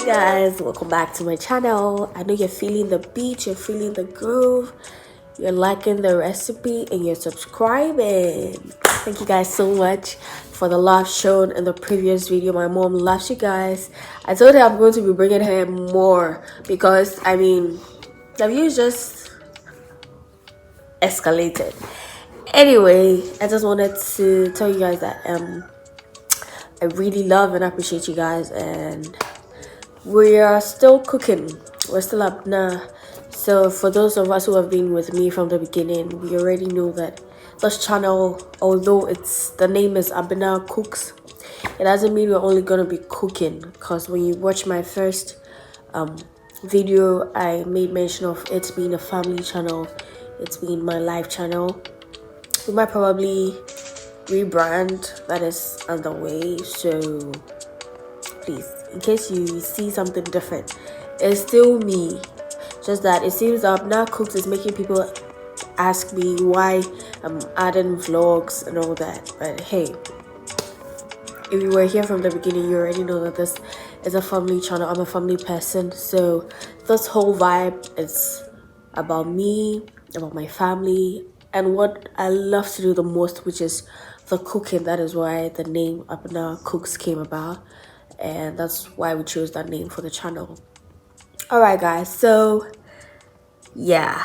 Guys, welcome back to my channel. I know you're feeling the beat, you're feeling the groove, you're liking the recipe, and you're subscribing. Thank you guys so much for the love shown in the previous video. My mom loves you guys. I told her I'm going to be bringing her more because the views just escalated. Anyway, I just wanted to tell you guys that I really love and appreciate you guys, and we are still cooking. We're still up now. So for those of us who have been with me from the beginning, we already know that this channel, although the name is AbenaCooks, it doesn't mean we're only gonna be cooking. Because when you watch my first video, I made mention of it being a family channel. It's been my life channel. We might probably rebrand, that is underway. So please, in case you see something different, it's still me, just that it seems that AbenaCooks is making people ask me why I'm adding vlogs and all that. But hey, if you were here from the beginning, you already know that this is a family channel. I'm a family person, so this whole vibe is about me, about my family, and what I love to do the most, which is the cooking. That is why the name AbenaCooks came about, and that's why we chose that name for the channel. All right guys, so yeah,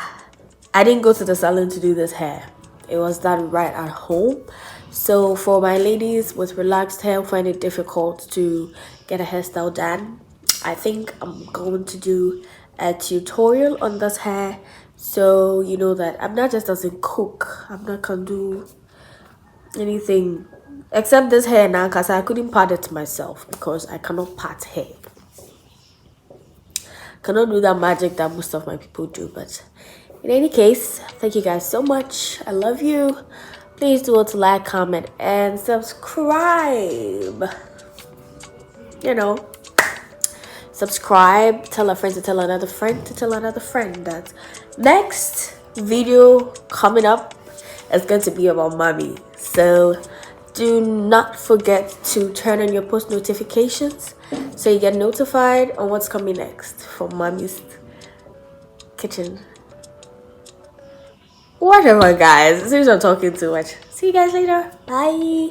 I didn't go to the salon to do this hair. It was done right at home. So for my ladies with relaxed hair who find it difficult to get a hairstyle done, I think I'm going to do a tutorial on this hair, so you know that I'm not just doesn't cook. I'm not gonna do anything except this hair now, because I couldn't part it myself because I cannot part hair. Cannot do that magic that most of my people do. But in any case, thank you guys so much. I love you. Please do want to like, comment, and subscribe. You know, subscribe, tell a friend to tell another friend to tell another friend that next video coming up is going to be about mommy. So do not forget to turn on your post notifications so you get notified on what's coming next from mommy's kitchen. Whatever guys, it seems I'm talking too much. See you guys later. Bye.